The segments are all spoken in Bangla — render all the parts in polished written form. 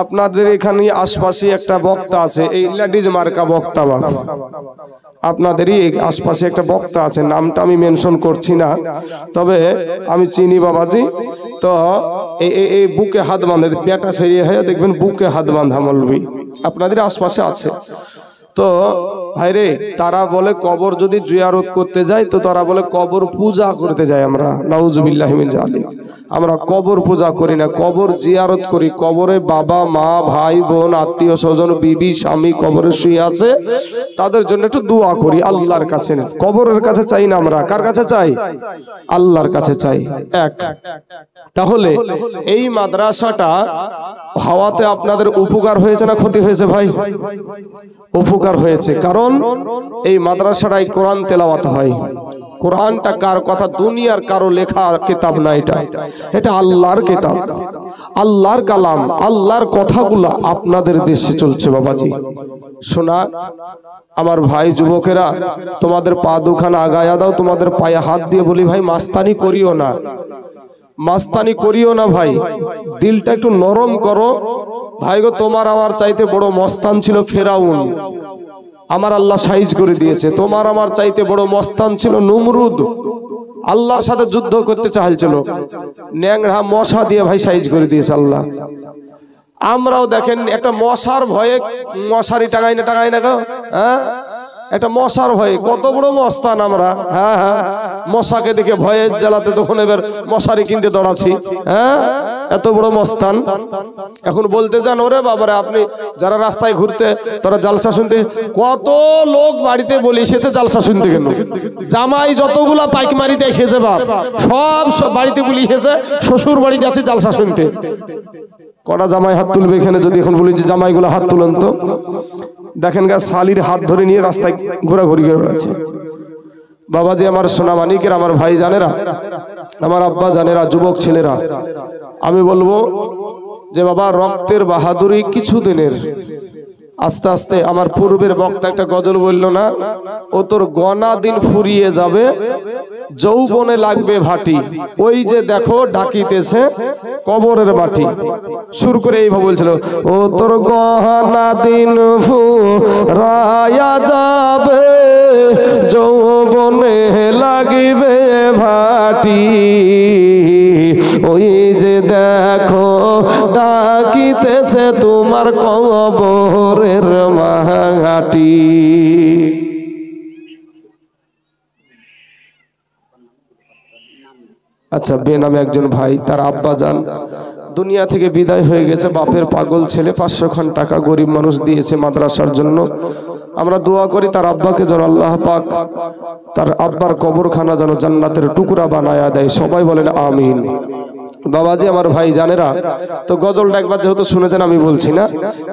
আপনাদের এখানে আশপাশে একটা বক্তা আছে, এই লেডিজ মার্কা বক্তা, আপনাদেরই আশপাশে একটা বক্তা আছে, নামটা আমি মেনশন করছি না, তবে আমি চিনি বাবাজি। তো এই বুকে হাত বাঁধে, পেটা সেরিয়ে হয়ে দেখবেন বুকে হাত বাঁধা মৌলবি আপনাদের আশপাশে আছে। তো ভাইরে, তারা বলে কবর যদি জিয়ারত করতে যায় তো তারা বলে কবর পূজা করতে যাই আমরা। নাউজুবিল্লাহি মিন যালিক। আমরা কবর পূজা করি না, কবর জিয়ারত করি। কবরে বাবা মা ভাই বোন আত্মীয় স্বজন বিবি স্বামী কবরে শুয়ে আছে, তাদের জন্য একটু দোয়া করি আল্লাহর কাছে। কবরের কাছে চাই না আমরা, কার কাছে চাই? আল্লাহর কাছে চাই। এক, তাহলে এই মাদ্রাসাটা হাওয়াতে আপনাদের উপকার হয়েছে না ক্ষতি হয়েছে ভাই? উপকার হয়েছে, কারণ এই মাদ্রাসাটায় কোরআন তেলাওয়াত হয়। কোরআনটা কার কথা? দুনিয়ার কারো লেখা কিতাব না, এটা আল্লাহর কিতাব, আল্লাহর কালাম, আল্লাহর কথাগুলো আপনাদের দেশে চলছে বাবাজি। শোনা আমার ভাই যুবকেরা, তোমাদের পা দুখানা আগায়া দাও, তোমাদের পায়ে হাত দিয়ে বলি ভাই মাস্তানি করিও না, মাস্তানি করিও না ভাই, দিলটা একটু নরম করো ভাই গো। তোমার আমার চাইতে বড় মস্তান ছিল ফেরাউন, আমার আল্লাহ সাইজ করে দিয়েছে। তোমার আমার চাইতে বড় মস্তান ছিল নমরুদ, আল্লাহর সাথে যুদ্ধ করতে চাইছিল, ন্যাংরা মশা দিয়ে ভাই সাইজ করে দিয়েছে আল্লাহ। আমরাও দেখেন একটা মশার ভয়ে মশারি টাঙাই না গো, হ্যাঁ, একটা মশার ভয়ে কত বড় মস্তান আমরা। হ্যাঁ হ্যাঁ, মশাকে দেখে ভয়ে জ্বালাতে তখন এবার মশারি কিনতে দৌড়াচ্ছি। হ্যাঁ, এত বড় মস্তান। এখন বলতে যান ওরে বাবারে, আপনি যারা রাস্তায় ঘুরতে তারা জালসা শুনতে, কত লোক বাড়িতে বলে এসেছে জালসা শুনতে, কেন জামাই যতগুলা পাইকমারিতে এসেছে বাপ, সব বাড়িতে বলে এসেছে শ্বশুর বাড়িতে আছে জালসা শুনতে। কটা জামাই হাত তুলবে এখানে? যদি এখন বলি যে জামাইগুলো হাত তুলেন তো দেখেন গা, শালির হাত ধরে নিয়ে রাস্তায় ঘোরাঘুরি করে আছে। বাবাজি আমার সোনা মানিকের, আমার ভাই জানেরা, আমার আব্বা জানেরা, যুবক ছেলেরা, আমি বলবো যে বাবা রক্তের বাহাদুরি কিছুদিনের, আস্তে আস্তে আমার পূর্বের বক্তা একটা গজল বলল না, ও তোর গনা দিন ফুরিয়ে যাবে, যৌবনে লাগবে ভাটি, ওই যে দেখো ডাকিতেছে কবরের মাটি। সুর করে এইভাবে বলছিল, ও তোর গহনা দিন ফুরায়া যাবে, যৌবনে লাগিবে ভাটি, ওই যে দেখো ডাকিতেছে তোমার কবরের মাটি। আচ্ছা, বেনামে একজন ভাই, তার আব্বা জান দুনিয়া থেকে বিদায় হয়ে গেছে, বাপের পাগল ছেলে 500 খান টাকা গরিব মানুষ দিয়েছে মাদ্রাসার জন্য। আমরা দোয়া করি তার আব্বাকে যেন আল্লাহ পাক তার আব্বার কবরখানা যেন জান্নাতের টুকরা বানায়া দেয়, সবাই বলেন আমিন। বাবাজি আমার ভাই জানেরা, তো গজলটা একবার যেহেতু শুনেছেন আমি বলছি না,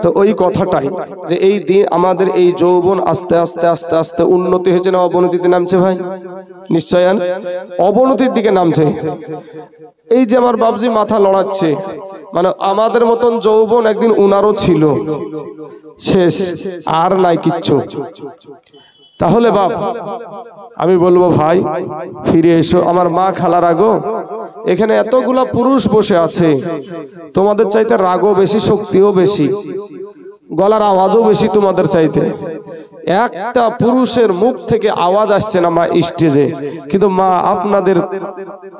তো ওই কথাটাই যে এই দিন আমাদের এই যৌবন আস্তে আস্তে আস্তে আস্তে উন্নতি হয়েছে না অবনতিতে নামছে ভাই? নিশ্চয়ান অবনতির দিকে নামছে। এই যে আমার বাবজি মাথা লড়াচ্ছে, মানে আমাদের মতন যৌবন একদিন উনারও ছিল, শেষ আর নাই কিচ্ছু। তাহলে বাপ আমি বলবো ভাই ফিরে এসো। আমার মা খালারা গো, এখানে এতগুলা পুরুষ বসে আছে, তোমাদের চাইতে রাগও বেশি, শক্তিও বেশি, গলার আওয়াজও বেশি তোমাদের চাইতে। একটা পুরুষের মুখ থেকে আওয়াজ আসছে না মা স্টেজে, কিন্তু মা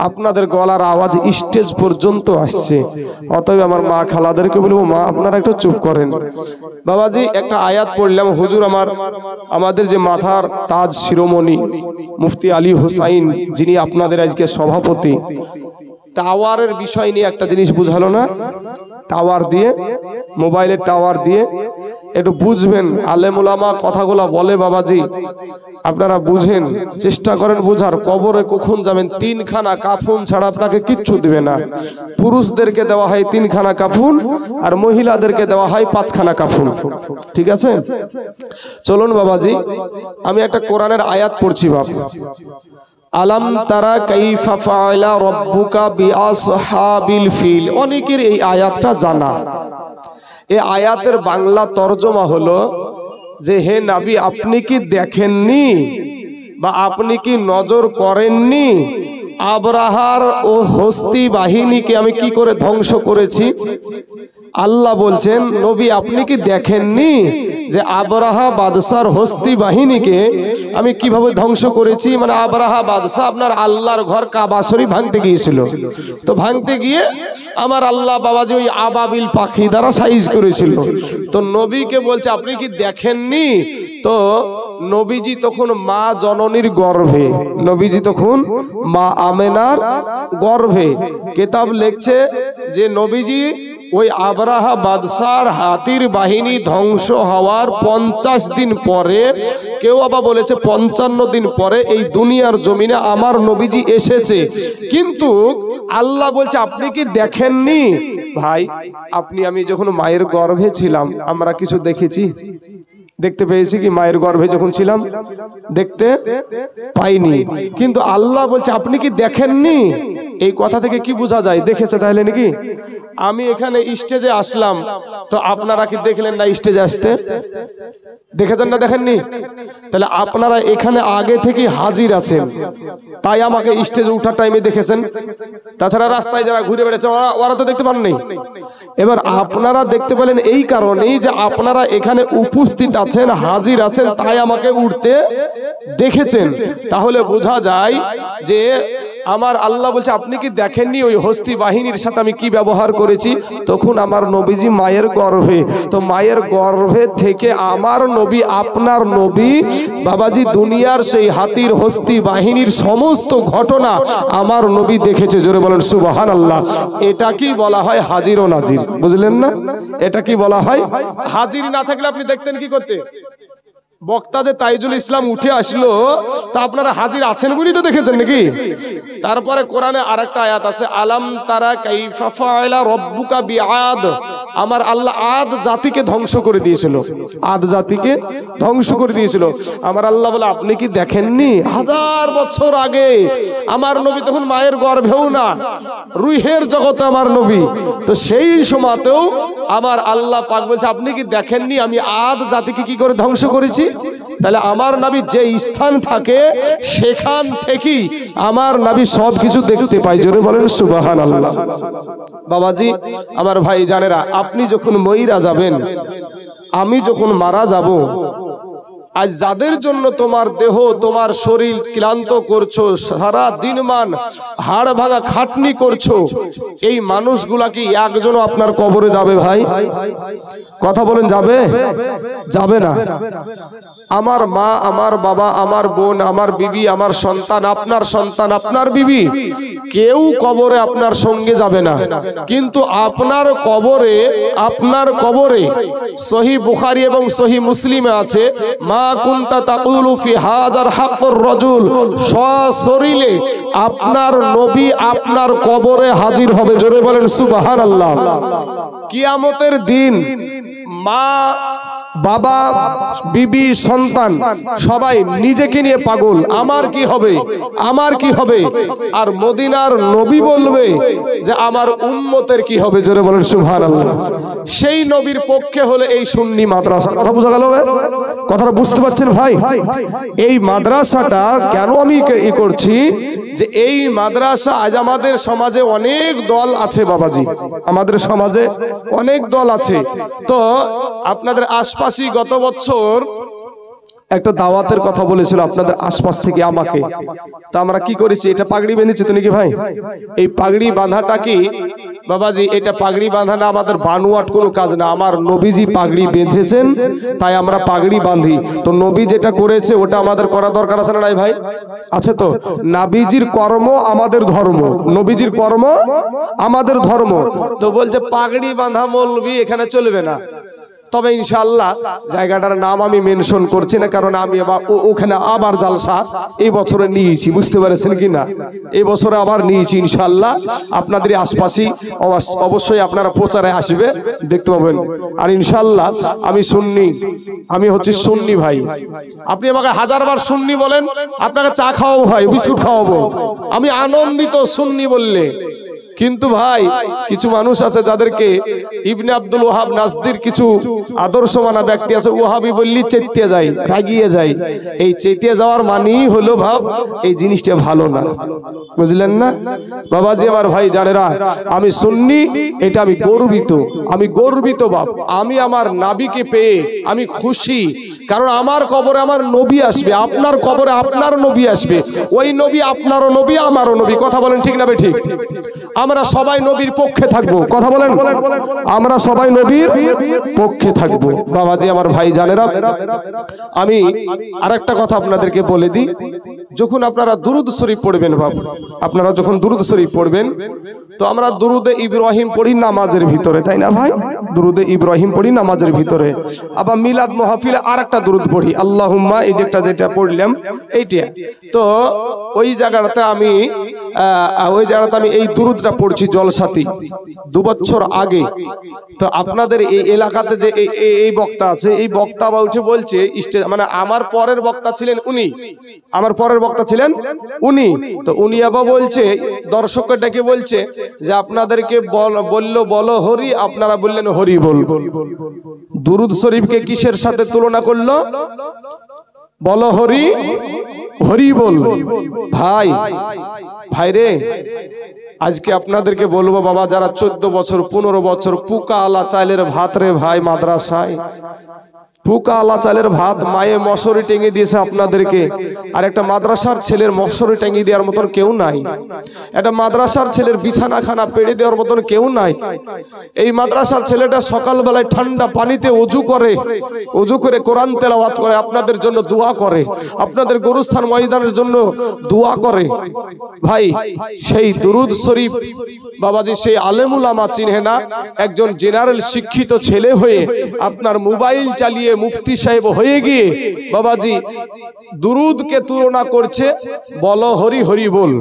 আপনাদের গলার আওয়াজ স্টেজ পর্যন্ত আসছে। অতএব আমার মা খালাদেরকে বলবো, মা আপনারা একটু চুপ করেন। বাবাজি একটা আয়াত পড়লাম, হুজুর আমাদের যে মাথার তাজ শিরোমণি মুফতি আলী হোসাইন, যিনি আপনাদের আজকে সভাপতি, টাওয়ারের বিষয় নিয়ে একটা জিনিস বুঝালো না, টাওয়ার দিয়ে, মোবাইলের টাওয়ার দিয়ে একটু বুঝবেন। আলেম ওলামা কথাগুলা বলে বাবাজি, আপনারা বুঝেন, চেষ্টা করেন বুঝার। কবরে কখন যাবেন 3 খানা কাফন ছাড়া আপনাকে কিচ্ছু দিবে না। পুরুষদেরকে দেওয়া হয় 3 খানা কাফন, আর মহিলাদেরকে দেওয়া হয় 5 খানা কাফন, ঠিক আছে? চলুন বাবাজি, আমি একটা কোরআনের আয়াত পড়ছি বাপ। আলাম তারা কাইফা ফাআলা রাব্বুকা বিআসহাবিল ফিল। অনেকের এই আয়াতটা জানা। এই আয়াতের বাংলা তরজমা হলো যে হে নবী, আপনি কি দেখেননি বা আপনি কি নজর করেননি আবরাহার ও হস্তি বাহিনীকে আমি কি করে ধ্বংস করেছি। আল্লাহ বলছেন, নবী আপনি কি দেখেননি যে আবরাহা বাদশার হস্তি বাহিনীকে আমি কিভাবে ধ্বংস করেছি। মানে আবরাহা বাদশা আপনার আল্লাহর ঘর কাবা শরীফ ভাঙতে গিয়েছিল, তো ভাঙতে গিয়ে আমার আল্লাহ বাবাজি ওই আবাবিল পাখি দ্বারা সাইজ করেছিল। তো নবীকে বলছে আপনি কি দেখেননি। তো নবীজি তখন মা জননীর গর্ভে, নবীজি তখন মা আমেনার গর্ভে। কিতাব লিখছে যে নবীজি ওই আবরাহা বাদশার হাতির বাহিনী ধ্বংস হওয়ার 50 দিন পরে, কেউ আবার বলেছে 55 দিন পরে এই দুনিয়ার জমিনে আমার নবীজি এসেছে। কিন্তু আল্লাহ বলছে আপনি কি দেখেননি। ভাই আপনি আমি যখন মায়ের গর্ভে ছিলাম আমরা কিছু দেখেছি, দেখতে পেয়েছি কি? মায়ের গর্ভে যখন ছিলাম দেখতে পাইনি। কিন্তু আল্লাহ বলছে আপনি কি দেখেননি। এই কথা থেকে কি বোঝা যায়? দেখেছে তাহলে নাকি? আমি এখানে স্টেজে আসলাম, তো আপনারা কি দেখলেন না স্টেজে আসতে? দেখেছেন না দেখেননি? তাহলে আপনারা এখানে আগে থেকে হাজির আছেন, তাই আমাকে স্টেজে ওঠার টাইমে দেখেছেন। তাছাড়া রাস্তায় যারা ঘুরে বেড়েছে ওরা তো দেখতে পাননি। এবার আপনারা দেখতে পেলেন এই কারণেই যে আপনারা এখানে উপস্থিত আছেন, হাজির আছেন, তাই আমাকে উঠতে দেখেছেন। তাহলে বোঝা যায় যে আমার আল্লাহ বলছে আপনি কি দেখেননি ওই হস্তি বাহিনীর সাথে আমি কি ব্যবহার করেছি। তখন আমার নবীজি মায়ের গর্ভে, তো মায়ের গর্ভে থেকে আমার নবী, আপনার নবী বাবাজি দুনিয়ার সেই হাতির হস্তি বাহিনীর সমস্ত ঘটনা আমার নবী দেখেছে। জোরে বলেন সুবহানাল্লাহ। এটা কি বলা হয়? হাজির ও নাজির। বুঝলেন না? এটা কি বলা হয়? হাজির না থাকলে আপনি দেখতেন কি করতে? বক্তা যে তাইজুল ইসলাম উঠে আসলো, তা আপনারা হাজির আছেন বলেই তো দেখেছেন নাকি? তারপরে কোরআনে আরেকটা আয়াত আছে, আলাম তারা কাইফা ফাআলা রাব্বুকা বিআদ। আমার আল্লাহ আদ জাতিকে ধ্বংস করে দিয়েছিল, আদ জাতিকে ধ্বংস করে দিয়েছিল। আমার আল্লাহ বলে আপনি কি দেখেননি? 1000 বছর আগে আমার নবী তখন মায়ের গর্ভেও না, রুহের জগতে আমার নবী। তো সেই সময়তেও আমার আল্লাহ পাক বলছে আপনি কি দেখেননি আমি আদ জাতিকে কি করে ধ্বংস করেছি। তাহলে আমার নবী যে স্থান থাকে সেখান থেকেই আমার নবী সবকিছু দেখতে পায়। জোরে বলেন সুবহানাল্লাহ। বাবাজি আমার ভাই জানেরা, আপনি যখন মইরা যাবেন, আমি যখন মারা যাব, আজ যাদের জন্য তোমার দেহ তোমার শরীর ক্লান্ত করছো, সারা দিন মান হাড় ভাঙা খাটনি করছো, এই মানুষগুলা কি একজনও আপনার কবরে যাবে? ভাই কথা বলেন, যাবে? যাবে না। আমার মা, আমার বাবা, আমার বোন, আমার বিবি, আমার সন্তান, আপনার সন্তান, আপনার বিবি, কেউ কবরে আপনার সঙ্গে যাবে না। কিন্তু আপনার কবরে সহিহ বুখারী এবং সহিহ মুসলিমে আছে, মা কুনতা তাকুলু ফি হাযার হাক্কুর রাজুল, সশরীরে আপনার নবী আপনার কবরে হাজির হবে। জোরে বলেন সুবহানাল্লাহ। কিয়ামতের দিন মা, বাবা, বিবি, সন্তান সবাই নিজেকে নিয়ে পাগল, আমার কি হবে, আমার কি হবে। আর মদিনার নবী বলবে যে আমার উম্মতের কি হবে। জোরে বলেন সুবহানাল্লাহ। সেই নবীর পক্ষে হলে এই সুন্নি মাদ্রাসা। কথা বোঝা গেল? কথাটা বুঝতে পারছেন ভাই? এই মাদ্রাসাটা কেন আমি করছি, যে এই মাদ্রাসা আজ আমাদের সমাজে অনেক দল আছে বাবাজি, আমাদের সমাজে অনেক দল আছে। তো আপনাদের আশপাশে গত বছর একটা দাওয়াতের কথা বলেছিল আপনাদের আশপাশ থেকে আমাকে, তো আমরা কি করেছি, এটা পাগড়ি বেঁধেছি তো নাকি ভাই? এই পাগড়ি বাঁধাটা কি বাবাজি, এটা পাগড়ি বাঁধাটা আমাদের বানুয়াট কোনো কাজ না, আমার নবীজি পাগড়ি বেঁধেছেন তাই আমরা পাগড়ি বাঁধি। তো নবী যেটা করেছে ওটা আমাদের করা দরকার আছে না নাই ভাই? আছে তো। নবীজির কর্ম আমাদের ধর্ম, নবীজির কর্ম আমাদের ধর্ম। তো বলছে পাগড়ি বাঁধা মৌলবি এখানে চলবে না। তবে ইনশাআল্লাহ জায়গাটার নাম আমি মেনশন করছি না, কারণ আমি ওখানে আবার জালসা এই বছরে নিয়েছি, বুঝতে পেরেছেন কি না? এই বছরে আবার নিয়েছি ইনশাআল্লাহ। আপনাদের আশপাশে অবশ্যই আপনারা প্রচারে আসবে, দেখতে পাবেন। আর ইনশাআল্লাহ আমি সুন্নি, আমি হচ্ছে সুন্নি ভাই। আপনি আমাকে 1000 বার সুন্নি বলেন, আপনাকে চা খাওয়াবো ভাই, বিস্কুট খাওয়াবো, আমি আনন্দিত সুন্নি বললে। কিন্তু ভাই কিছু মানুষ আছে যাদেরকে ইবনে আব্দুল ওয়াহাব নাজদির কিছু আদর্শ মানা ব্যক্তি আছে, ওয়াহাবি বললি চেতে যায়, রাগিয়ে যায়। এই চেতে যাওয়ার মানেই হলো ভাব এই জিনিসটা ভালো না, বুঝলেন না বাবাজি আমার ভাই জানেরা। আমি সুন্নি, এটা আমি গর্বিত, আমি গর্বিত বাপ। আমি আমার নবীকে পেয়ে আমি খুশি, কারণ আমার কবরে আমার নবী আসবে, আপনার কবরে আপনার নবী আসবে। ওই নবী আপনারও নবী, আমারও নবী। কথা বলেন ঠিক না বেঠিক? আমরা সবাই নবীর পক্ষে থাকবো। কথা বলেন, আমরা সবাই নবীর পক্ষে থাকবো বাবাজি আমার ভাই জানেরা। আমি আরেকটা কথা আপনাদেরকে বলে দিই, যখন আপনারা দুরুদ শরীফ পড়বেন বাপ, আপনারা যখন দুরুদ শরীফ পড়বেন, তো আমরা দুরুদে ইব্রাহিম পড়ি নামাজের ভিতরে, তাই না ভাই? দুরুদে ইব্রাহিম পড়ি নামাজের ভিতরে। আবার মিলাদ মাহফিলে আরেকটা দুরুদ পড়ি, আল্লাহুম্মা, এই যেটা পড়লাম এইটা। তো ওই জায়গাটাতে আমি এই দুরুদটা পড়ছি জলসাতি 2 বছর আগে। তো আপনাদের এই এলাকাতে যে এই বক্তা আছে, এই বক্তা বা উঠে বলছে মানে আমার পরের বক্তা ছিলেন উনি, আমার পরের বক্তা ছিলেন উনি। তো উনি আবার বলছে, দর্শককে ডেকে বলছে যে আপনাদেরকে বলো হরি, আপনারা বললেন হরি বল। দুরুদ শরীফকে কিসের সাথে তুলনা করলো? বলো হরি, হরি বল। ভাই রে, আজকে আপনাদেরকে বলবো বাবা, যারা 14 বছর 15 বছর পুকা আলা চালের ভাত রে ভাই, মাদ্রাসায় পুকা আলা চালের ভাত মায়ে মশারি টেঙে দিয়েছে আপনাদেরকে, আর একটা মাদ্রাসার ছেলের মশারি টেঙে দেওয়ার মতন কেউ নাই। একটা মাদ্রাসার ছেলের বিছানাখানা পেড়ে দেওয়ার মতন কেউ নাই। এই মাদ্রাসার ছেলেটা সকালবেলায় ঠান্ডা পানিতে অজু করে কোরআন তেলাওয়াত করে, আপনাদের জন্য দোয়া করে, আপনাদের গোরস্থান ময়দানের জন্য দোয়া করে। ভাই সেই দুরুদ শরীফ বাবাজি, সেই আলেম উলামা চিনে না, একজন জেনারেল শিক্ষিত ছেলে হয়ে আপনার মোবাইল চালিয়ে মুফতি সাহেব হয়ে গিয়ে বাবাজি দুরুদকে তুলনা করছে বলো হরি, হরি বল।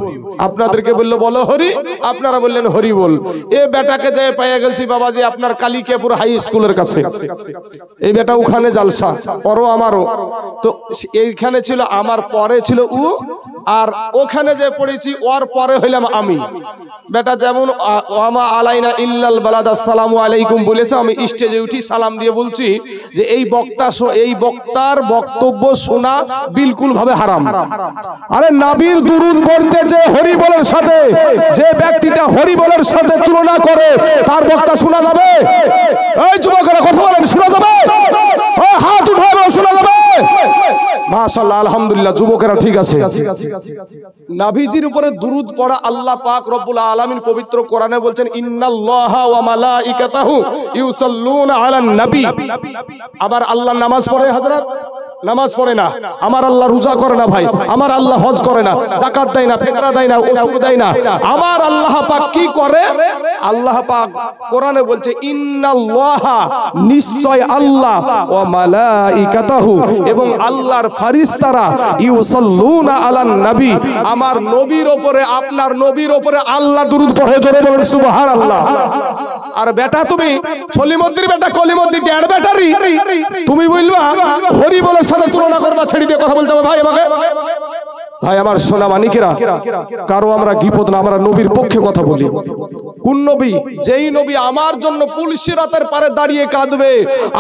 আপনাদেরকে বললো বলো হরি, আপনারা বললেন হরি বল। এ বেটাকে যায় পাইয়া গেছি বাবাজি আপনার কালিকাপুর হাই স্কুলের কাছে। এই বেটা ওখানে জালসা, ওরও আমারও। তো এইখানে ছিল আমার, পরে ছিল ও, আর ওখানে যে পড়েছি ওর পরে হইলাম আমি। বেটা যেমন ওয়ামা আলাইনা ইল্লাল বালাদ, আসসালামু আলাইকুম বলেছে, আমি স্টেজে উঠি সালাম দিয়ে বলছি যে এই বক্তার বক্তব্য শোনা বিলকুল ভাবে হারাম। আরে নবীর দুরূদ পড়তে যে হরি বলের সাথে, যে ব্যক্তিটা হরি বলের সাথে তুলনা করে, তার বক্তা শোনা যাবে? এই যুবকেরা কথা বলেন, শোনা যাবে? হাত উঠাবে, শোনা যাবে? মাশাআল্লাহ, আলহামদুলিল্লাহ, যুবকেরা ঠিক আছে। নবীজির উপরে দুরূদ পড়া আল্লাহ পাক রব্বুল আলামিন পবিত্র কোরআনে বলছেন, ইন্নাল্লাহা ওয়া মালাইকাতাহু ইউসাল্লুনা আলান নবী। আবার আল্লাহ নামাজ পড়ে? হযরত নামাজ পড়ে না। আমার আল্লাহ রোজা করে না ভাই, আমার আল্লাহ হজ করে না, যাকাত দেয় না, ফিতরা দেয় না, ওসুর দেয় না। আমার আল্লাহ পাক কি করে? আল্লাহ পাক কোরআনে বলছে, ইন্নাল্লাহা, নিশ্চয় আল্লাহ, ওয়া মালাইকাতাহু, এবং আল্লাহর ফেরেশতারা, ইউসাল্লুনা আলান নবী, আমার নবীর উপরে, আপনার নবীর উপরে আল্লাহ দুরূদ পড়ে। জোরে বলেন সুবহানাল্লাহ। আর বেটা তুমি ছলিমদ্দির বেটা, কলিমদ্দির ড্যাড ব্যাটারি, তুমি বলবা হরি বলের সাথে তুলনা করবা, ছেড়ে দিয়ে কথা বলতে হবে ভাই আমাকে। ভাই আমার সোনা মানিকেরা, কারো আমরা গিবত না, আমরা নবীর পক্ষে কথা বলি। কোন নবী? যেই নবী আমার জন্য পুলসিরাতের পারে দাঁড়িয়ে কাঁদবে,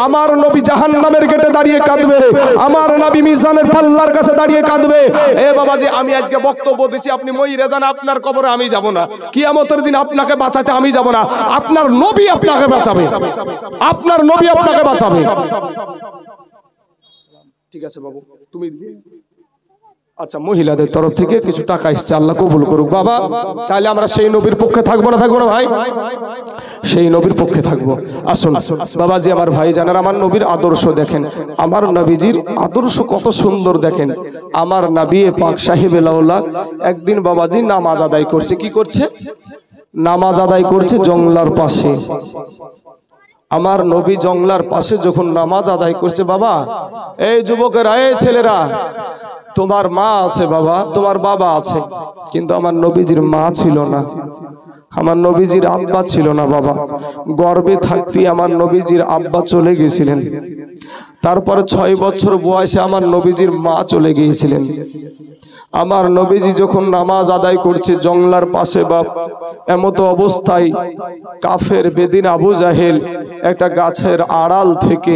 আমার নবী জাহান্নামের গেটে দাঁড়িয়ে কাঁদবে, আমার নবী মিজানের পাল্লার কাছে দাঁড়িয়ে কাঁদবে। এ বাবাজি, আমি আজকে বক্তব্য দিচ্ছি, আপনি মইরে যান, আপনার কবরে আমি যাব না, কিয়ামতের দিন আপনাকে বাঁচাতে আমি যাব না, আপনার নবী আপনাকে বাঁচাবে, আপনার নবী আপনাকে বাঁচাবে। ঠিক আছে বাবু, তুমি আচ্ছা, মহিলাদের তরফ থেকে কিছু টাকা এসছে, আল্লাহ কবুল করুক বাবা। তাহলে আমরা সেই নবীর পক্ষে থাকবো না, থাকবো না ভাই? সেই নবীর পক্ষে থাকবো। আসুন বাবাজি আমার ভাই জানার, আমার নবীর আদর্শ দেখেন, আমার নবীজির আদর্শ কত সুন্দর দেখেন। আমার নবী পাক সাহেবে লাউলা একদিন বাবাজি নামাজ আদায় করছে। কি করছে? নামাজ আদায় করছে জংলার পাশে। আমার নবী জংলার পাশে যখন নামাজ আদায় করছে, বাবা এই যুবকেরা, এই ছেলেরা, তোমার মা আছে বাবা, তোমার বাবা আছে, কিন্তু আমার নবীজির মা ছিল না, আমার নবীজির আব্বা ছিল না বাবা। গর্ভে থাকতে আমার নবীজির আব্বা চলে গেছিলেন। তারপরে 6 বছর বয়সে আমার নবীজির মা চলে গিয়েছিলেন। আমার নবীজি যখন নামাজ আদায় করছে জংলার পাশে বা এমতো অবস্থায় কাফের বেদিন আবু জাহেল একটা গাছের আড়াল থেকে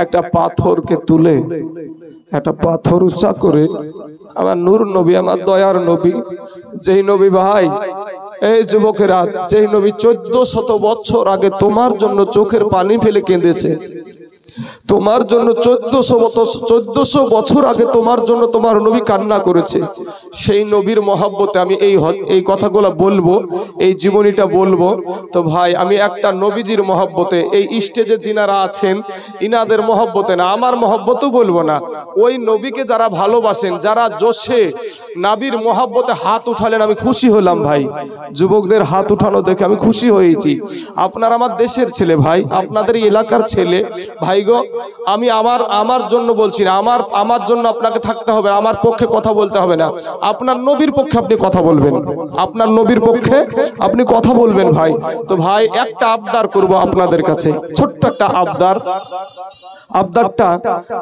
একটা পাথরকে তুলে একটা পাথর উঁচা করে আমার নূর নবী, আমার দয়ার নবী, যেই নবী ভাই, এই যুবকেরা, যেই নবী 1400 বছর আগে তোমার জন্য চোখের পানি ফেলে কেঁদেছে, তোমার জন্য 1400 বছর আগে তোমার জন্য তোমার নবী কান্না করেছে, সেই নবীর মহব্বতে আমি এই কথাগুলো বলবো, এই জীবনীটা বলবো। তো ভাই আমি একটা নবীজির মহব্বতে, এই স্টেজে যিনারা আছেন ইনাদের মহব্বতে না, আমার মহব্বতও বলবো না, ওই নবীকে যারা ভালোবাসেন, যারা জোশে নবীর মহব্বতে হাত উঠালেন, আমি খুশি হলাম ভাই। যুবকদের হাত উঠানো দেখে আমি খুশি হয়েছি। আপনারা আমার দেশের ছেলে ভাই, আপনাদের এলাকার ছেলে ভাই গো। আমি আমার জন্য বলছি না, আমার জন্য আপনাকে থাকতে হবে, আমার পক্ষে কথা বলতে হবে না, আপনার নবীর পক্ষে আপনি কথা বলবেন, আপনার নবীর পক্ষে আপনি কথা বলবেন ভাই। তো ভাই একটা আবদার করব আপনাদের কাছে, ছোট্ট একটা আবদারটা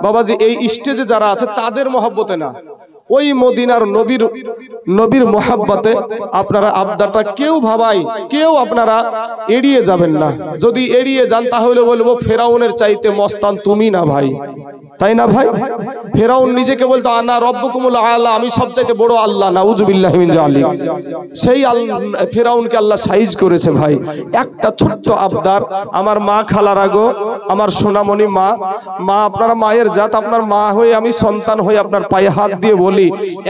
বাবাজি এই স্টেজে যারা আছে তাদের মহব্বতে না, ওই মদিনার নবীর মহব্বতে আপনারা আবদারটা কেউ ভাবাই, কেউ আপনারা এড়িয়ে যাবেন না। যদি এড়িয়ে যান তাহলে বলবো ফেরাউনের চাইতে মস্তান তুমি না ভাই, তাই না ভাই? ফেরাউন নিজেকে বলতো আনা রব্বুকুমুল আলা, আমি সবচাইতে বড় আল্লাহ, নাউজুবিল্লাহি মিন জালিক। সেই ফেরাউনকে আল্লাহ সাইজ করেছে ভাই। একটা ছোট্ট আবদার, আমার মা খালারা গো, আমার সোনামণি মা আপনারা মায়ের জাত, আপনার মা হয়ে আমি সন্তান হয়ে আপনার পায়ে হাত দিয়ে বলি,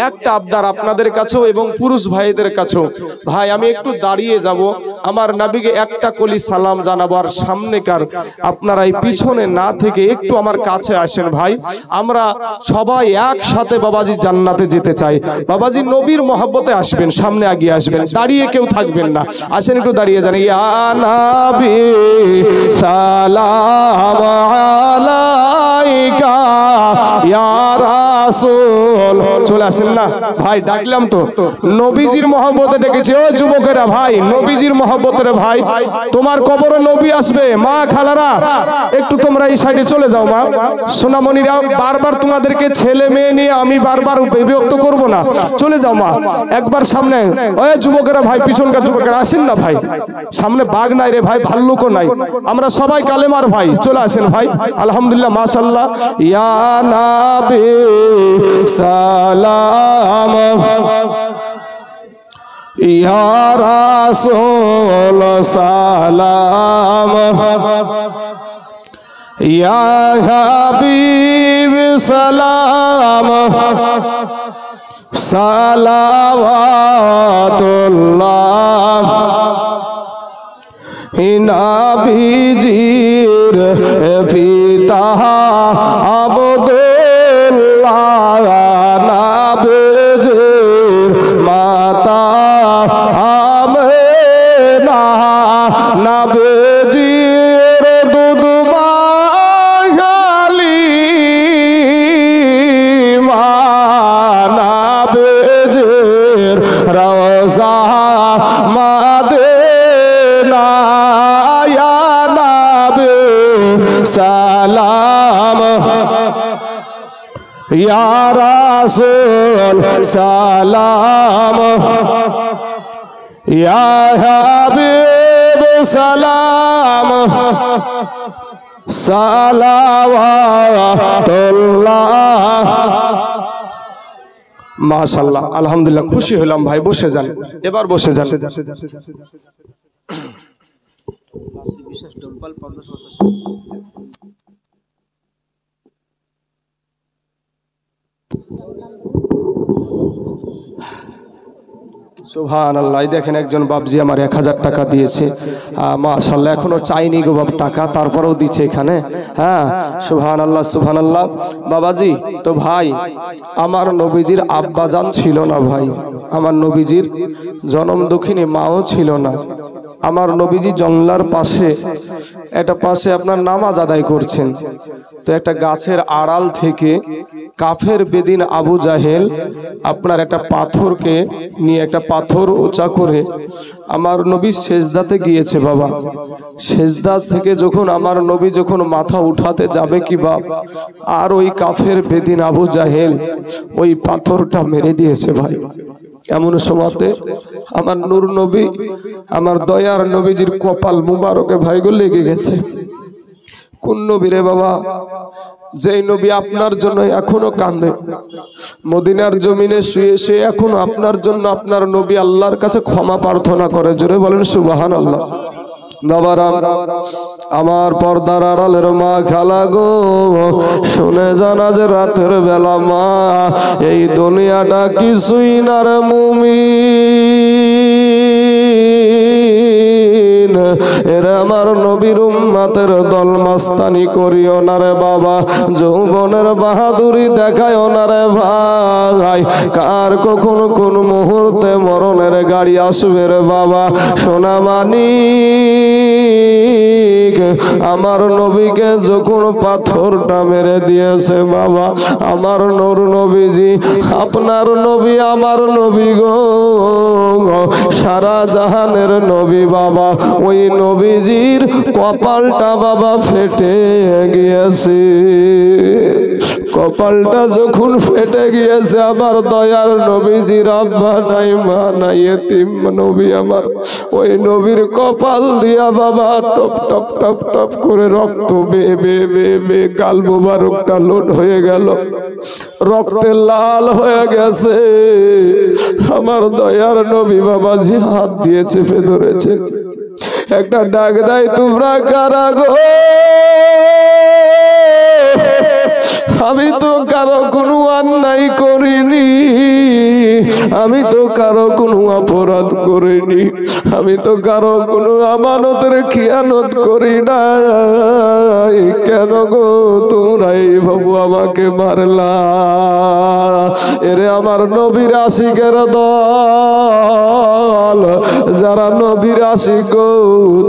একটা আবদার আপনাদের কাছেও এবং পুরুষ ভাইদের কাছেও, ভাই আমি একটু দাঁড়িয়ে যাব, আমার নবীকে একটা কলি সালাম জানাবো, আর সামনেকার আপনারা এই পিছনে না থেকে একটু আমার কাছে আসেন ভাই। আমরা সবাই একসাথে বাবাজি জান্নাতে যেতে চাই। বাবাজি নবীর মহব্বতে আসবেন, সামনে আগিয়ে আসবেন, দাঁড়িয়ে কেউ থাকবেন না, আসেন একটু দাঁড়িয়ে যান। ইয়া নবী সালাম আলাইকা ইয়া রাসূল, চলে আসেন না ভাই, ডাকলাম তো, নবীজির মহব্বতে ডেকেছি। ও যুবকেরা ভাই, নবীজির মহব্বতে রে ভাই, তোমার কবরে নবী আসবে। মা খালারা একটু তোমরা এই সাইডে চলে যাও। মা সোনামণিরা, বারবার তোমাদেরকে ছেলে মেয়ে নিয়ে আমি বারবার বিরক্ত করব না, চলে যাও মা, একবার সামনে। ওই যুবকেরা ভাই, পিছনকার যুবকেরা আসেন না ভাই, সামনে বাঘ নাই রে ভাই, ভাল্লুকও নাই, আমরা সবাই কালেমার ভাই, চলে আসেন ভাই। আলহামদুলিল্লাহ, মাশাআল্লাহ। ইয়া নবী সালাম ইয়া রাসূল সালাম ইয়া হাবিব সালাম সালাওয়াতুল্লাহ নবীজির পিতা আব্দুল্লাহ, নবীজির মাতা আমেনা, নবীজির দুধ মা হালিমা, নবীজির রওজা মদিনা, ইয়া নবী সালাম ইয়া রাসূল সালাম ইয়া হাবিব সালাম সালাওয়াতুল্লাহ। মাশাআল্লাহ, আলহামদুলিল্লাহ, খুশি হলাম ভাই। বসে যান, এবার বসে যান। সুবহানাল্লাহ, দেখেন একজন বাবজি আমার 1000 টাকা দিয়েছে, মাশাআল্লাহ, এখনো চাইনি গো বাপ টাকা, তারপরেও দিচ্ছে এখানে। হ্যাঁ, সুবহানাল্লাহ সুবহানাল্লাহ। বাবাজি, তো ভাই আমার নবীজির আব্বাজান ছিল না ভাই, আমার নবীজির জনম দুঃখিনী মাও ছিল না, আমার নবীজি জংলার পাশে একটা পাশে আপনার নামাজ আদায় করছেন। তো একটা গাছের আড়াল থেকে কাফের বেদিন আবু জাহেল আপনার একটা পাথরকে নিয়ে, একটা পাথর উঁচা করে আমার নবী সেজদাতে গিয়েছে বাবা। সেজদা থেকে যখন আমার নবী যখন মাথা উঠাতে যাবে কি বাপ, আর ওই কাফের বেদিন আবু জাহেল ওই পাথরটা মেরে দিয়েছে ভাই। এমন সময়তে আমার নূর নবী, আমার দয়ার নবীজির কপাল মুবারকে ভাইগো লেগে গেছে। কোন নবী রে বাবা? যেই নবী আপনার জন্য এখনো কান্দে, মদিনার জমিনে শুয়ে সে এখনো আপনার জন্য আপনার নবী আল্লাহর কাছে ক্ষমা প্রার্থনা করে। জোরে বলেন সুবহানাল্লাহ। বাবারাম, আমার পর্দার আড়ালের মা খালা গো, শুনে জানা যে রাতের বেলা মা, এই দুনিয়াটা কিছুই না রে মুমিন, এরা আমার নবীর উম্মতের দল মাস্তানি করিও না রে বাবা, যৌবনের বাহাদুরি দেখায়ও না রে ভাই, কার কখন কোন মুহূর্তে মরণের গাড়ি আসবে রে বাবা। সোনা মানিক আমার নবীকে যখন পাথরটা মেরে দিয়েছে বাবা, আমার নূর নবীজি আপনার নবী আমার নবী গো, সারা জাহানের নবী বাবা, ওই নবীজির কপালটা বাবা ফেটে গিয়েছে। কপালটা যখন ফেটে গিয়েছে, আমার দয়ার নবীজির আব্বা নাই মা নাই, এতিম নবী আমার, ওই নবীর কপাল দিয়া বাবা টপ টপ টপ টপ করে রক্ত বেয়ে বেয়ে বেয়ে বেয়ে গাল মোবারকটা লোড হয়ে গেল, রক্তে লাল হয়ে গেছে। আমার দয়ার নবী বাবাজি হাত দিয়ে চেপে ধরেছে, একটা ডাক দেয়, তোমরা কারা গো? আমি তো কারো কোনো অন্যায় করিনি, আমি তো কারো কোনো অপরাধ করিনি, আমি তো কারো কোনো আমানতের খিয়ানত করি না, কেন গো তোমরা এইভাবে আমাকে মারলা? এরে আমার নবীর আশিকের দল, যারা নবীর আশিক গো,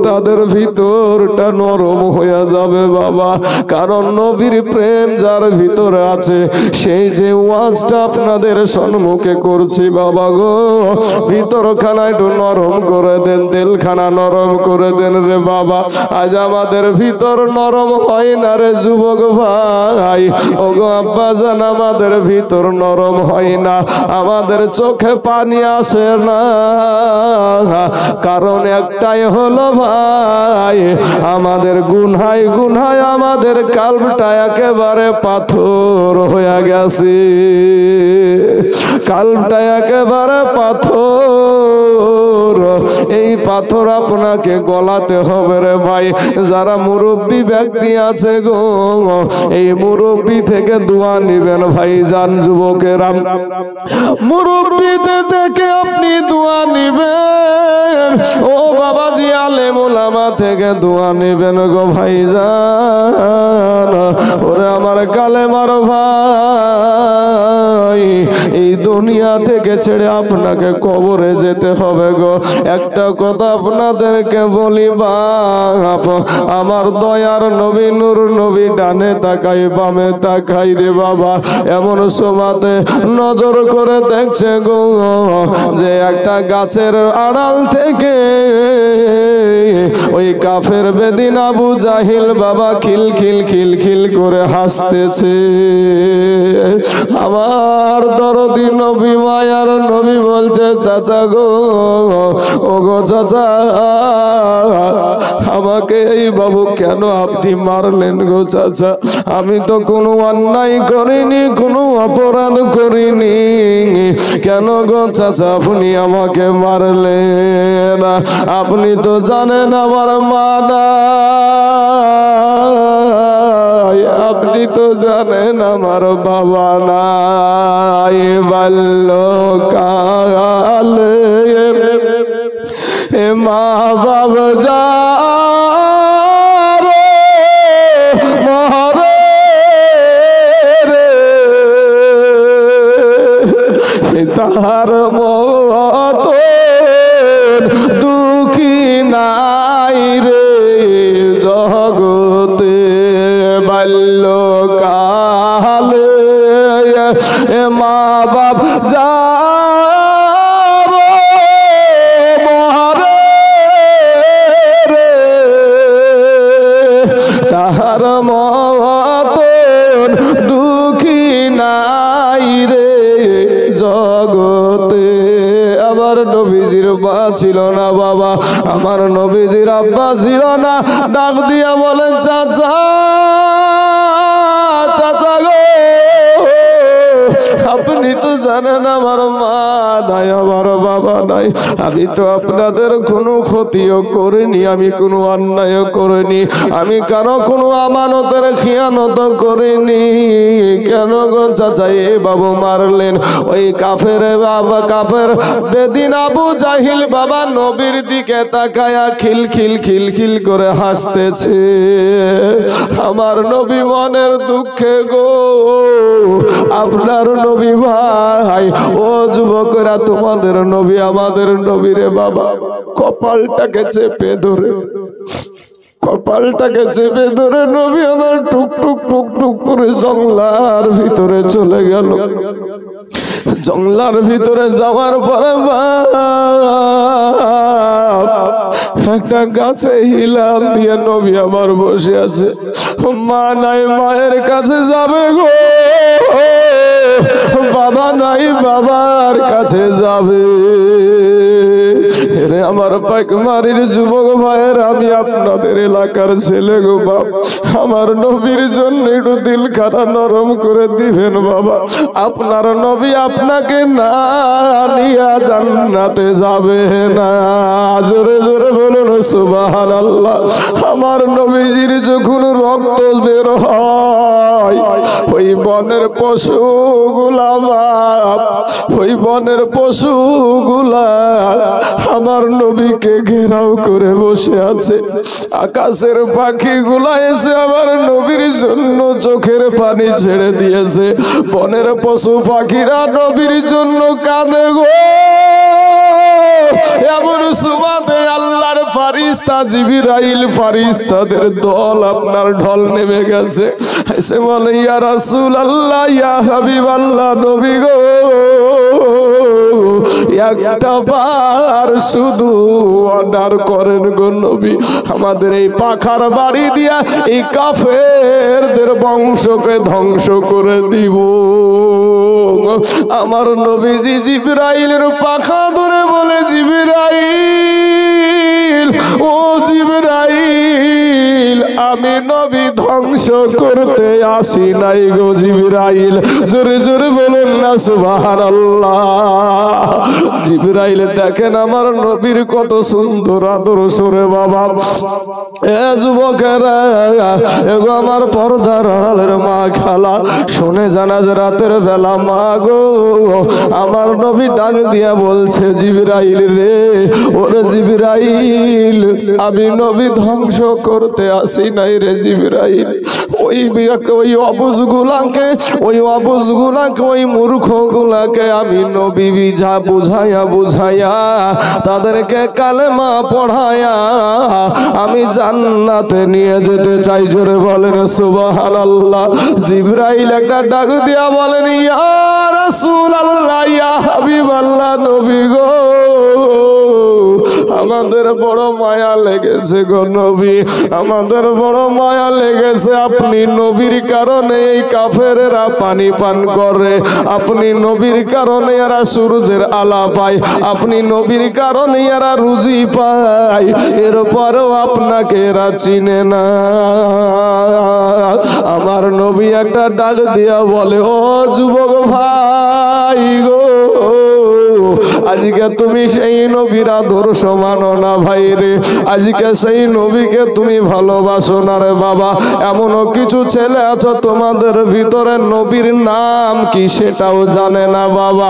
তাদের ভিতরটা নরম হয়ে যাবে বাবা, কারণ নবীর প্রেম যার ভিতরে আছে, সেই যে ওয়াজটা আপনাদের সম্মুখে করছি বাবা গো, ভিতরখানা একটু নরম করে দেন, দিলখানা নরম করে দেন রে বাবা। আজ আমাদের ভিতর নরম হয় না রে যুবক ভাই, ও গো আব্বাজান, আমাদের ভিতর নরম হয় না, আমাদের চোখে পানি আসে না, কারণ একটাই হলো ভাই, আমাদের গুনহায় গুনহায় আমাদের কালবটা একেবারে পাথর হয়ে গেছে, কালবটা একেবারে পাথর। এই পাথর আপনাকে গলাতে হবে রে ভাই। যারা মুরব্বী ব্যক্তি আছে গো, এই মুরব্বী থেকে দোয়া নিবেন ভাই জান যুবকেরা, মুরব্বীদের থেকে আপনি দোয়া নিবেন, ও বাবাজি আলেম ওলামা থেকে দোয়া নিবেন গো ভাই জান। ওরে আমার কালেমার ভাই, এই দুনিয়া থেকে ছেড়ে আপনাকে কবরে যেতে হবে গো। একটা কথা আপনাদেরকে বলি বাপ, আমার দয়ার নবী নূর নবী ডানে তাকাই বামে তাকাই রে বাবা, এমন সময়তে নজর করে দেখছে গো যে একটা গাছের আড়াল থেকে ওই কাফের বেদিন আবু জাহিল বাবা খিল খিল খিল খিল করে হাসতেছে। আমার দরদি নবী মায়ার নবী বলছে, চাচা গো, ও গো চাচা, আমাকে এই বাবু কেন আপনি মারলেন গো চাচা? আমি তো কোনো অন্যায় করিনি, কোনো অপরাধ করিনি, কেন গো চাচা আপনি আমাকে মারলেন? আপনি তো জানেন আমার মা নাই, আপনি তো জানেন আমার বাবা নাই, বাল্যকালে এ মা বাবা যা তার মত দুঃখী না জগতে বাল্যকালে এ মা বাপ যাবো মহারে রে তাহার মতন দুঃখী নাই রে জগতে। আমার নবীজির মা ছিল না বাবা, আমার নবীজির আব্বা ছিল না। ডাক দিয়া বলেন চাচা চাচা গো, আপনি তো জানেন আমার মা নাই, আমার বাবা নাই। আমি তো আপনাদের কোনো ক্ষতিও করিনি, আমি কোনো অন্যায় করিনি, আমি কারো কোনো আমানতের খিয়ানত করিনি। কেন গো চাচা এ বাবু মারলেন? ওই কাফের বাবা, কাফের বেদিন আবু জাহিল বাবা নবীর দিকে তাকায়া খিল খিল খিল খিল করে হাসতেছে। আমার নবী মনের দুঃখে গো, আপনার নবী ভাই, ও যুবকরা তোমাদের নবী আমাদের নবী রে বাবা কপালটাকে চেপে ধরে, কপালটাকে চেপে ধরে নবী আমার টুক টুক টুক টুক করে জঙ্গলার ভিতরে চলে গেল। জঙ্গলার ভিতরে যাওয়ার পরে একটা গাছে হিলাম দিয়ে নবী আমার বসে আছে। মা নাই, মায়ের কাছে যাবে গো, বাবা নাই, বাবার কাছে যাবে। রে আমার পাইকমারির যুবক ভাইয়ের, আমি আপনাদের এলাকার ছেলে গো বাপ, আমার নবীর জন্য একটু দিল খানা নরম করে দিবেন বাবা। আপনার নবী আপনাকে না নিয়া জান্নাতে যাবে না। জোরে জোরে বলুন সুবহানাল্লাহ। আমার নবীজির যখন রক্ত বের হয়, ওই বনের পশুগুলা বাপ, ওই বনের পশুগুলা আমার নবীকে ঘেরাও করে বসে আছে। আকাশের পাখিগুলা এসে আমার নবীর জন্য চোখের পানি ছেড়ে দিয়েছে। বনের পশু পাখিরা নবীর জন্য কাঁদে গো। এমন সুবাদে আল্লাহর ফারিস্তা জিবরাইল ফারিস্তাদের দল আপনার ঢল নেমে গেছে। এসে বলে ইয়া রাসূলুল্লাহ, ইয়া হাবিবাল্লাহ, নবী গো একটা বার শুধু অর্ডার করেন গো নবী, আমাদের এই পাখার বাড়ি দিয়া এই কাফেরদের বংশকে ধ্বংস করে দিব। আমার নবীজি জিবরাইলের পাখা ধরে বলে, জিবরাইল, ও জিবরাইল, আমি নবী ধ্বংস করতে আসি নাই গো জিবরাইল। জোরে জোরে বলুন না সুবহানাল্লাহ। জিবরাইল দেখেন আমার নবীর কত সুন্দর আদর্শ রে বাবা। এ যুবকেরা, এগো আমার পর্দার আড়ালের মা খালা, শুনে জানা যে রাতের বেলা মা গো আমার নবী ডাক দিয়া বলছে, জিবরাইল রে, ওরে জিবরাইল, আমি নবী ধ্বংস করতে আসি নাই রে জিবরাইল। ওই অবুঝগুলাকে, ওই অবুঝগুলাকে, ওই মূর্খগুলাকে আমি নবী বুঝাইয়া বুঝাইয়া তাদেরকে কালেমা পড়াইয়া আমি জান্নাতে নিয়ে যেতে চাই। জোরে বলেন সুবহানাল্লাহ। জিবরাইল একটা ডাক দিয়া বলেন, ইয়া রাসূলুল্লাহ, ইয়া হাবিবাল্লাহ, নবী গো আমাদের বড় মায়া লেগেছে গো নবী, আমাদের বড় মায়া লেগেছে। আপনি নবীর কারণে এই কাফেরেরা পানি পান করে, আপনি নবীর কারণে এরা সূর্যের আলা পায়, আপনি নবীর কারণে এরা রুজি পায়, এরপরেও আপনাকে এরা চিনে না। আমার নবী একটা ডাক দিয়া বলে, ও যুবক ভাই গো, আজকে তুমি সেই নবীর আদর্শ মানো না ভাই রে, আজকে সেই নবীকে তুমি ভালোবাসো না রে বাবা। এমনও কিছু ছেলে আছে তোমাদের ভিতরে নবীর নাম কি সেটাও জানে না বাবা,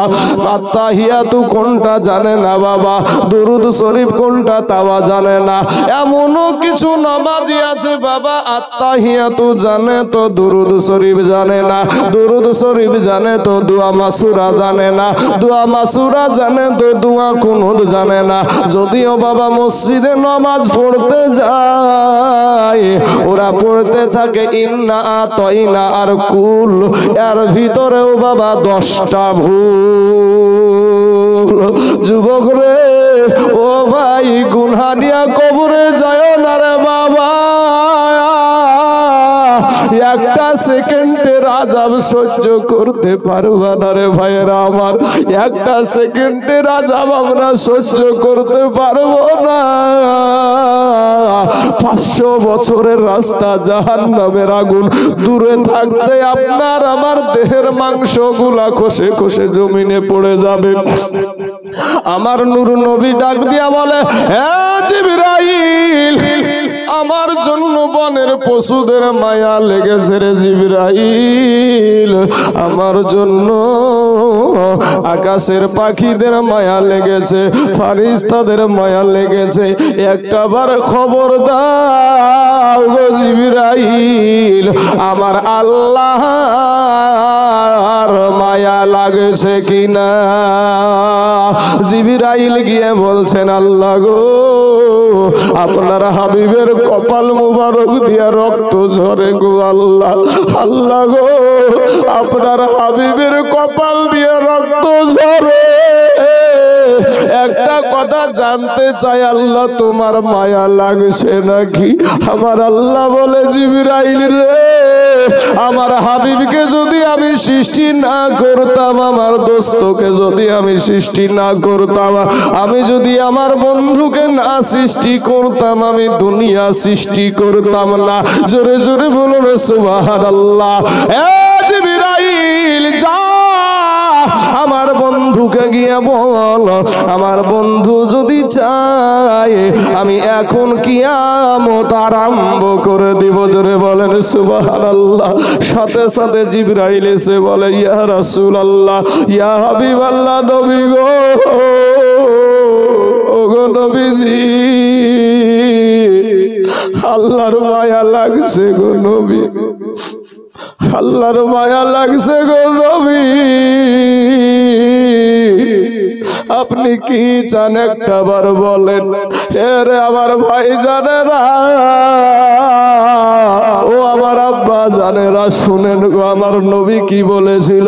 আত্তাহিয়াতু কোনটা জানে না বাবা, দুরুদ শরীফ কোনটা তাও জানে না। এমনও কিছু নামাজি আছে বাবা, আত্তাহিয়াতু জানে তো দুরুদ শরীফ জানে না, দুরুদ শরীফ জানে তো দোয়া মাসুরা জানে না, দোয়া মাসুরা জানে তো দোয়া কুনুত জানে না। যদিও বাবা মসজিদে নামাজ পড়তে যায়, ওরা পড়তে থাকে ইন্না আতাইনা আর কুল, এর ভিতরেও বাবা 10টা ভুল। যুবক রে ও ভাই, গুনহা নিয়া কবরে যায় না রে বাবা। একটা সেকেন্ডের আযাব সহ্য করতে পারবা না রে ভাইয়েরা আমার, একটা সেকেন্ডের আযাব আমরা সহ্য করতে পারবো না। 500 বছরের রাস্তা জাহান্নামের আগুন দূরে থাকতে আপনার আমার দেহের মাংসগুলা খসে খসে জমিনে পড়ে যাবে। আমার নূর নবী ডাক দিয়া বলে, হে জিবরাইল, আমার জন্য বনের পশুদের মায়া লেগেছে রে জিবরাইল, আমার জন্য আকাশের পাখিদের মায়া লেগেছে, ফারিস্তাদের মায়া লেগেছে, একটাবার খবর দাও গো জিবরাইল, আমার আল্লাহর মায়া লাগছে কিনা। জিবরাইল গিয়ে বলছেন, আল্লাহ গো, আপনার হাবিবের কপাল মুবারক দিয়া রক্ত ঝরে গো আল্লাহ। আল্লাহ গো, আপনার হাবিবের কপাল দিয়ে রক্ত ঝরে। একটা কথা জানতে চাই আল্লাহ, তোমার মায়া লাগছে নাকি? আমার আল্লাহ বলে, জিবরাইল রে, আমার হাবিবকে যদি আমি সৃষ্টি না করতাম, আমার দোস্তকে যদি আমি সৃষ্টি না করতাম, আমি যদি আমার বন্ধুকে না সৃষ্টি করতাম, আমি দুনিয়া সৃষ্টি করতাম না। জোরে জোরে বলুন সুবহানাল্লাহ। এ জিবরাইল, যা আমার বন্ধুকে গিয়ে বল, আমার বন্ধু যদি চায় আমি এখন কিয়ামত আরম্ভ করে দিব। জোরে বলেন সুবহানাল্লাহ। সাথে সাথে জিবরাইল এসে বলে, ইয়া রাসূলুল্লাহ, ইয়া হাবিবাল্লাহ, নবী গো, ওগো নবীজি, আল্লাহর মায়া লাগছে গো নবী, আল্লাহর মায়া লাগছে গো নবী, আপনি কি চান একটা বার বলেন। এরে আমার ভাই জানেরা, ও আমার আব্বা জানেরা, শুনেন গো, আমার নবী কি বলেছিল?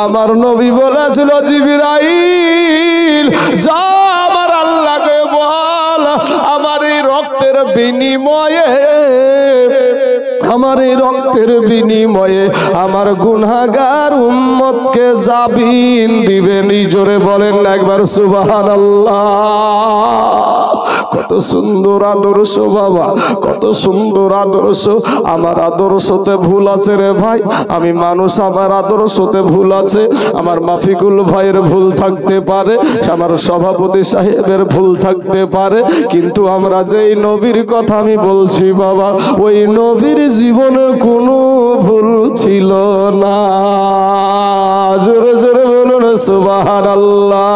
আমার নবী বলেছিল, জিবরাইল যা আমার আল্লাহকে বল, আমার এই রক্তের বিনিময়ে, আমার এই রক্তের বিনিময়ে আমার গুনাহগার উম্মতকে জামিন দিবেন। জোরে বলেন না একবার সুবহানাল্লাহ। কত সুন্দর আদর্শ বাবা, কত সুন্দর আদর্শ। আমার আদর্শতে ভুল আছে রে ভাই, আমি মানুষ, আমার আদর্শতে ভুল আছে, আমার মাফিকুল ভাইয়ের ভুল থাকতে পারে, আমার সভাপতি সাহেবের ভুল থাকতে পারে, কিন্তু আমরা যেই নবীর কথা আমি বলছি বাবা, ওই নবীর জীবনে কোনো ভুল ছিল না। জোরে জোরে বলুন সুবহানাল্লাহ।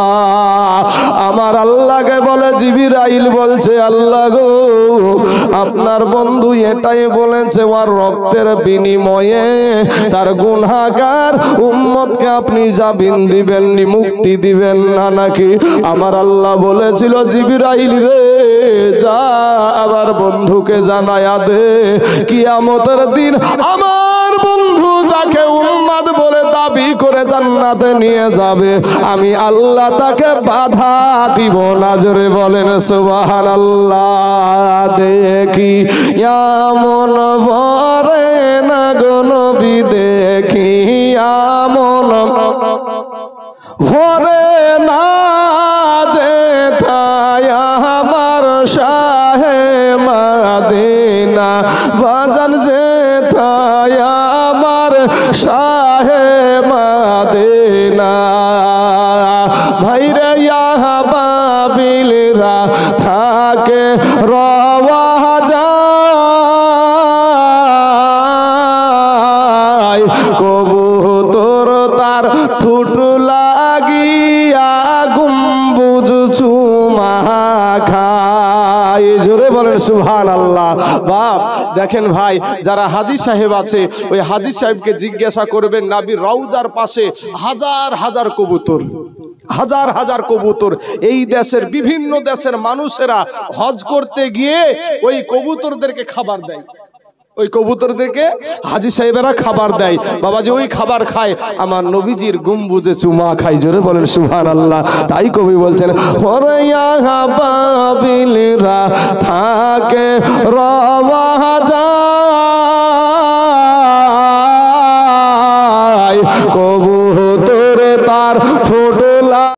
আমার আল্লাহকে বলে, জিবরাইল বলছে, আল্লাহ গো, আপনার বন্ধু এটাই বলেছে, ওর রক্তের বিনিময়ে তার গুনাহগার উম্মতকে আপনি জামিন দিবেন, মুক্তি দিবেন না নাকি? আমার আল্লাহ বলেছিল, জিবরাইল রে, যা আমার বন্ধুকে জানায়া দে, কিয়ামতের দিন আমার বন্ধু যাকে উম্মত বলে দাবি করে জান্নাতে নিয়ে যাবে, আমি আল্লাহ তাকে বাধা দিব না। জোরে বলেন সুবহানাল্লাহ। দেখি এমন ভরে না গো নবী, দেখি এমন ভরে না যেথায় আমার শাহে মদিনা, বাজান যেথায় আমার শাহে মদিনা। ভাইরে ইয়া বাবিলরা থাকে রওয়া যায়, কবুতর তার ঠুট লাগিয়া গুম্বুজ চুমা খায়। জোরে বলেন সুবহানাল্লাহ। বাপ দেখেন ভাই, যারা হাজী সাহেব আছে, ওই হাজী সাহেবকে জিজ্ঞাসা করবেন, নবীর রওজার পাশে হাজার হাজার কবুতর, হাজার হাজার কবুতর। এই দেশের বিভিন্ন দেশের মানুষেরা হজ করতে গিয়ে ওই কবুতরদেরকে খাবার দেয়, ওই কবুতরদেরকে হাজী সাহেবেরা খাবার দেয়। বাবাজি ওই খাবার খায়, আমার নবীজির গম্বুজে চুমা খায়। জোরে বলেন সুবহানাল্লাহ। তাই কবি বলছেন ওরে ইয়া বাবিলরা থাকে রওয়া